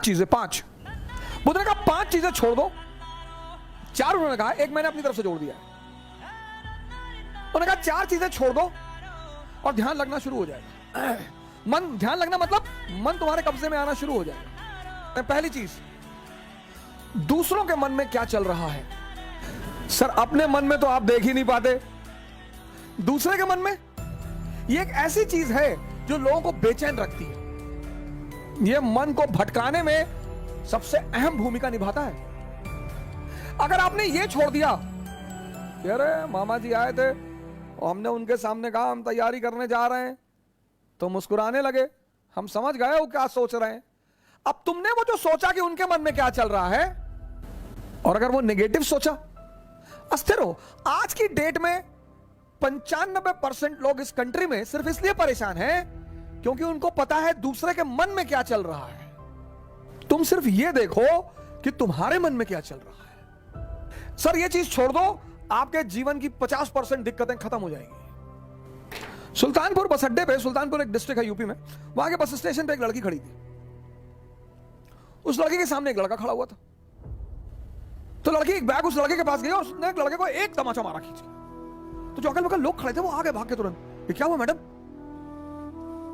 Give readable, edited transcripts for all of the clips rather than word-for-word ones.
चीजें, 5 बुद्ध ने कहा 5 चीजें छोड़ दो, 4 उन्होंने कहा, एक मैंने अपनी तरफ से जोड़ दिया। उन्होंने कहा 4 चीजें छोड़ दो और ध्यान लगना शुरू हो जाएगा। मन, ध्यान लगना मतलब मन तुम्हारे कब्जे में आना शुरू हो जाएगा। पहली चीज, दूसरों के मन में क्या चल रहा है। सर अपने मन में तो आप देख ही नहीं पाते, दूसरे के मन में। यह एक ऐसी चीज है जो लोगों को बेचैन रखती है। यह मन को भटकाने में सबसे अहम भूमिका निभाता है। अगर आपने यह छोड़ दिया, अरे मामा जी आए थे और हमने उनके सामने कहा हम तैयारी करने जा रहे हैं, तो मुस्कुराने लगे, हम समझ गए वो क्या सोच रहे हैं। अब तुमने वो जो सोचा कि उनके मन में क्या चल रहा है, और अगर वो नेगेटिव सोचा, अस्थिर हो। आज की डेट में 95% लोग इस कंट्री में सिर्फ इसलिए परेशान हैं क्योंकि उनको पता है दूसरे के मन में क्या चल रहा है। तुम सिर्फ ये देखो कि तुम्हारे मन में क्या चल रहा है। सर ये चीज छोड़ दो, आपके जीवन की 50% दिक्कतें खत्म हो जाएंगी। सुल्तानपुर बस अड्डे पे, सुल्तानपुर एक डिस्ट्रिक्ट है यूपी में, वहां के बस स्टेशन पे एक लड़की खड़ी थी। उस लड़की के सामने एक लड़का खड़ा हुआ था। तो लड़की एक बैग उस लड़के के पास गई और उसने एक लड़के को एक तमाचा मारा खींच के। तो जो अगल बगल लोग खड़े थे वो आगे भाग के तुरंत, ये क्या हुआ मैडम?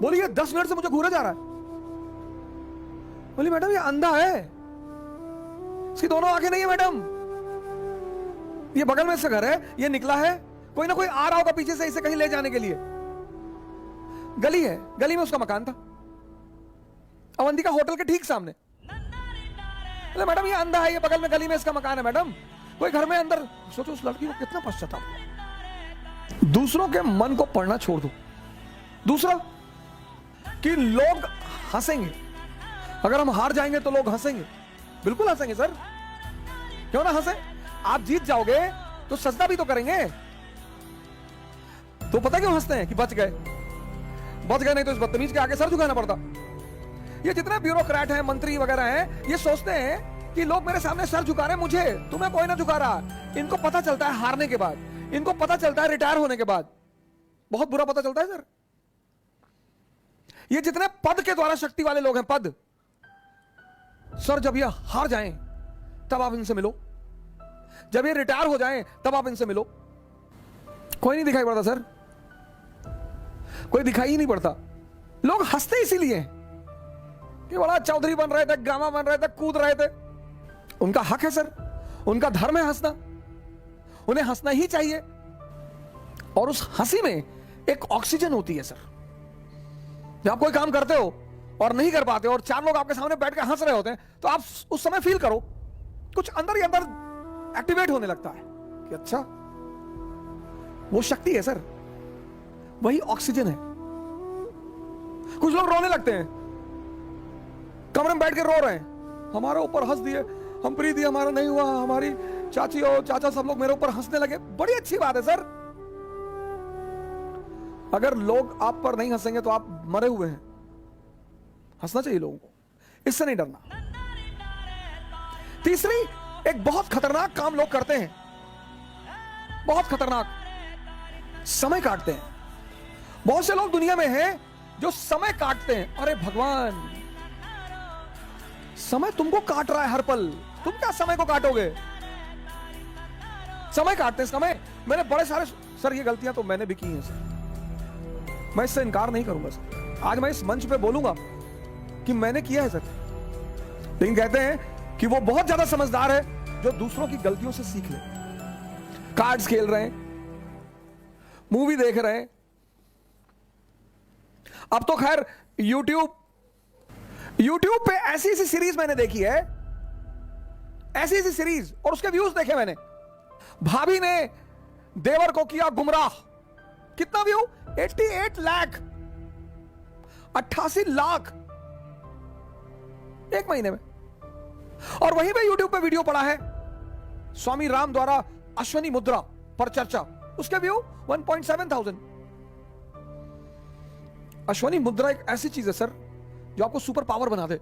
बोली ये 10 मिनट से मुझे घूरे जा रहा है। बोली मैडम ये अंधा है, इसकी दोनों आंखें नहीं है मैडम, ये बगल में से घर है, ये निकला है, कोई ना कोई आ रहा होगा पीछे से इसे कहीं ले जाने के लिए। गली है, गली में उसका मकान था, अवंतिका होटल के ठीक सामने। अरे मैडम ये अंधा है, ये बगल में गली में इसका मकान है मैडम, कोई घर में अंदर। सोचो उस लड़की को कितना पश्चाताप हुआ। दूसरों के मन को पढ़ना छोड़ दो। दूसरा कि लोग हंसेंगे, अगर हम हार जाएंगे तो लोग हंसेंगे। बिल्कुल हंसेंगे सर, क्यों ना हंसे। आप जीत जाओगे तो सजदा भी तो करेंगे। तो पता क्यों हंसते हैं कि बच गए, बच गए, नहीं तो इस बदतमीज के आगे सर झुकाना पड़ता। ये जितने ब्यूरोक्रेट हैं, मंत्री वगैरह हैं, ये सोचते हैं कि लोग मेरे सामने सर झुका रहे हैं, मुझे, तुम्हें कोई ना झुका रहा। इनको पता चलता है हारने के बाद, इनको पता चलता है रिटायर होने के बाद, बहुत बुरा पता चलता है सर। ये जितने पद के द्वारा शक्ति वाले लोग हैं, पद, सर जब ये हार जाएं तब आप इनसे मिलो, जब ये रिटायर हो जाएं तब आप इनसे मिलो। कोई नहीं दिखाई पड़ता सर, कोई दिखाई ही नहीं पड़ता। लोग हंसते इसीलिए कि बड़ा चौधरी बन रहे थे, गामा बन रहे थे, कूद रहे थे। उनका हक है सर, उनका धर्म है हंसना, उन्हें हंसना ही चाहिए। और उस हंसी में एक ऑक्सीजन होती है सर। जब आप कोई काम करते हो और नहीं कर पाते हो और 4 लोग आपके सामने बैठ के हंस रहे होते हैं, तो आप उस समय फील करो कुछ अंदर ही अंदर एक्टिवेट होने लगता है कि अच्छा वो शक्ति है सर, वही ऑक्सीजन है। कुछ लोग रोने लगते हैं, कमरे में बैठ के रो रहे हैं, हमारे ऊपर हंस दिए, हम प्रीति हमारा नहीं हुआ, हमारी चाची और चाचा सब लोग मेरे ऊपर हंसने लगे। बड़ी अच्छी बात है सर। अगर लोग आप पर नहीं हंसेंगे तो आप मरे हुए हैं। हंसना चाहिए लोगों को, इससे नहीं डरना। तीसरी, एक बहुत खतरनाक काम लोग करते हैं, बहुत खतरनाक, समय काटते हैं। बहुत से लोग दुनिया में हैं जो समय काटते हैं। अरे भगवान, समय तुमको काट रहा है हर पल, तुम क्या समय को काटोगे? समय काटते हैं, समय। मैंने बड़े सारे, सर ये गलतियां तो मैंने भी की हैं सर, मैं इससे इनकार नहीं करूंगा सर। आज मैं इस मंच पे बोलूंगा कि मैंने किया है सर। लेकिन कहते हैं कि वो बहुत ज्यादा समझदार है जो दूसरों की गलतियों से सीख ले। कार्ड्स खेल रहे हैं, मूवी देख रहे हैं, अब तो खैर यूट्यूब पे ऐसी ऐसी सीरीज मैंने देखी है, ऐसी ऐसी सीरीज, और उसके व्यूज देखे मैंने। भाभी ने देवर को किया गुमराह, कितना व्यू? 88 लाख, 88 लाख एक महीने में। और वहीं पे यूट्यूब पे वीडियो पड़ा है स्वामी राम द्वारा अश्वनी मुद्रा पर चर्चा, उसके व्यू 1.7 अश्वनी मुद्रा एक ऐसी चीज है सर जो आपको सुपर पावर बना दे।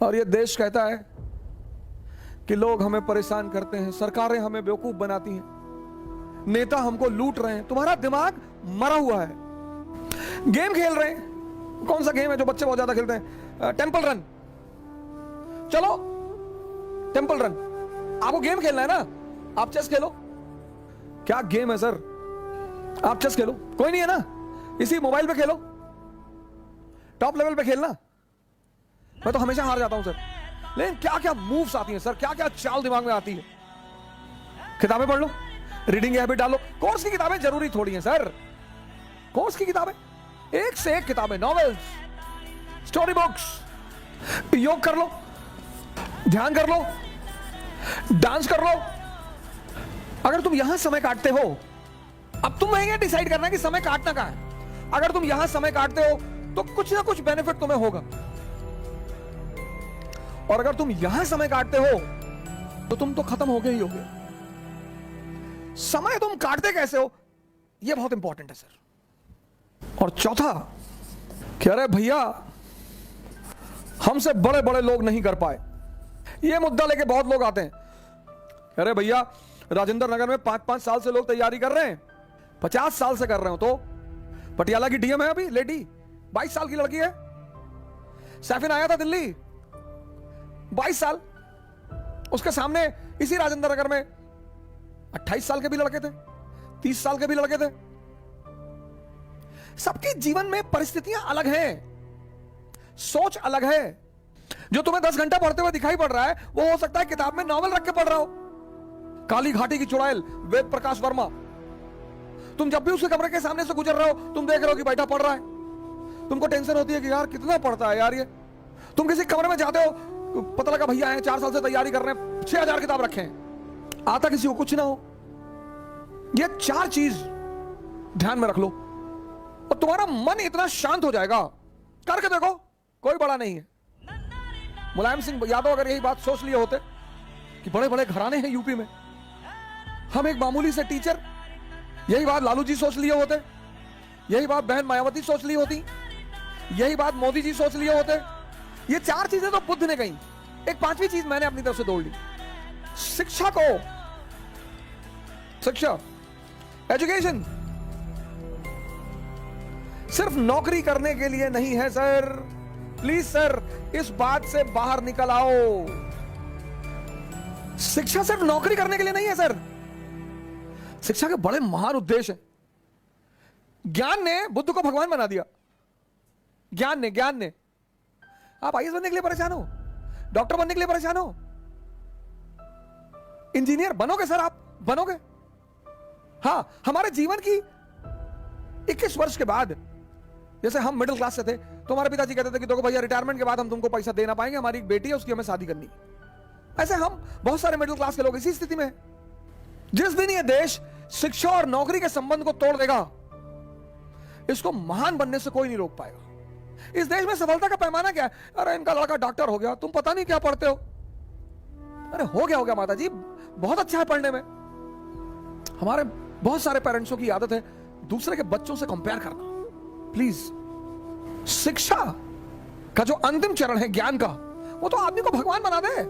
और ये देश कहता है कि लोग हमें परेशान करते हैं, सरकारें हमें बेवकूफ बनाती हैं, नेता हमको लूट रहे हैं। तुम्हारा दिमाग मरा हुआ है। गेम खेल रहे हैं, कौन सा गेम है जो बच्चे बहुत ज्यादा खेलते हैं? Temple run. चलो टेंपल रन। आपको गेम खेलना है ना, आप चेस खेलो। क्या गेम है सर, आप चेस खेलो, कोई नहीं है ना, इसी मोबाइल पे खेलो, टॉप लेवल पे खेलना। मैं तो हमेशा हार जाता हूं सर। लेकिन क्या क्या मूव्स आती हैं सर, क्या क्या चाल दिमाग में आती है। किताबें पढ़ लो, रीडिंग हैबिट डालो। कोर्स की किताबें जरूरी थोड़ी हैं सर, कोर्स की किताबें एक से एक किताबें, नॉवेल्स, स्टोरी बुक्स। योग कर लो, ध्यान कर लो, डांस कर लो। अगर तुम यहां समय काटते हो, अब तुम्हें यह डिसाइड करना है कि समय काटना कहां है। अगर तुम यहां समय काटते हो तो कुछ ना कुछ बेनिफिट तुम्हें होगा, और अगर तुम यहां समय काटते हो तो तुम तो खत्म हो गए ही हो गए। समय तुम काटते कैसे हो, यह बहुत इंपॉर्टेंट है सर। और चौथा, कह रहे भैया हमसे बड़े बड़े लोग नहीं कर पाए। यह मुद्दा लेके बहुत लोग आते हैं, कह रहे भैया राजेंद्र नगर में 5-5 साल से लोग तैयारी कर रहे हैं, 50 साल से कर रहे हो। तो पटियाला की डीएम है अभी लेडी, 22 साल की लड़की है। सैफिन आया था दिल्ली, 22 साल। उसके सामने इसी राजेंद्र नगर में 28 साल के भी लड़के थे, 30 साल के भी लड़के थे। सबके जीवन में परिस्थितियां अलग हैं, सोच अलग है। जो तुम्हें 10 घंटा पढ़ते हुए दिखाई पड़ रहा है, वो हो सकता है किताब में नॉवल रख के पढ़ रहा हो। काली घाटी की चुड़ैल, वेद प्रकाश वर्मा। तुम जब भी उसके कमरे के सामने से गुजर रहे हो, तुम देख रहे हो कि बैठा पढ़ रहा है। तुमको टेंशन होती है कि यार कितना पढ़ता है यार ये। तुम किसी कमरे में जाते हो, पता लगा भैया है 4 साल से तैयारी कर रहे हैं, 6000 किताब रखे हैं, आता किसी को कुछ ना हो। ये 4 चीज ध्यान में रख लो और तुम्हारा मन इतना शांत हो जाएगा। करके देखो, कोई बड़ा नहीं है। मुलायम सिंह यादव अगर यही बात सोच लिए होते कि बड़े बड़े घराने हैं यूपी में, हम एक मामूली से टीचर, यही बात लालू जी सोच लिए होते, यही बात बहन मायावती सोच ली होती, यही बात मोदी जी सोच लिए होते। ये 4 चीजें तो बुद्ध ने कही, एक 5वीं चीज मैंने अपनी तरफ से जोड़ ली। शिक्षा को, शिक्षा, एजुकेशन सिर्फ नौकरी करने के लिए नहीं है सर। प्लीज सर, इस बात से बाहर निकल आओ। शिक्षा सिर्फ नौकरी करने के लिए नहीं है सर। शिक्षा के बड़े महान उद्देश्य हैं। ज्ञान ने बुद्ध को भगवान बना दिया। ज्ञान ने आप आईएएस बनने के लिए परेशान हो, डॉक्टर बनने के लिए परेशान हो, इंजीनियर बनोगे सर, आप बनोगे। हां, हमारे जीवन की 21 वर्ष के बाद, जैसे हम मिडिल क्लास से थे तो हमारे पिताजी कहते थे कि देखो भैया रिटायरमेंट के बाद हम तुमको पैसा देना पाएंगे, हमारी एक बेटी है उसकी हमें शादी करनी। ऐसे हम बहुत सारे मिडिल क्लास के लोग इसी स्थिति में हैं। जिस दिन ये देश शिक्षा और नौकरी के संबंध को तोड़ देगा, इसको महान बनने से कोई नहीं रोक पाएगा। इस देश में सफलता का पैमाना क्या है? अरे इनका लड़का डॉक्टर हो गया, तुम पता नहीं क्या पढ़ते हो। अरे हो गया माता जी, बहुत अच्छा है पढ़ने में। हमारे बहुत सारे पेरेंट्सों की आदत है दूसरे के बच्चों से कंपेयर करना। प्लीज, शिक्षा का जो अंतिम चरण है ज्ञान का, वो तो आदमी को भगवान बना दे।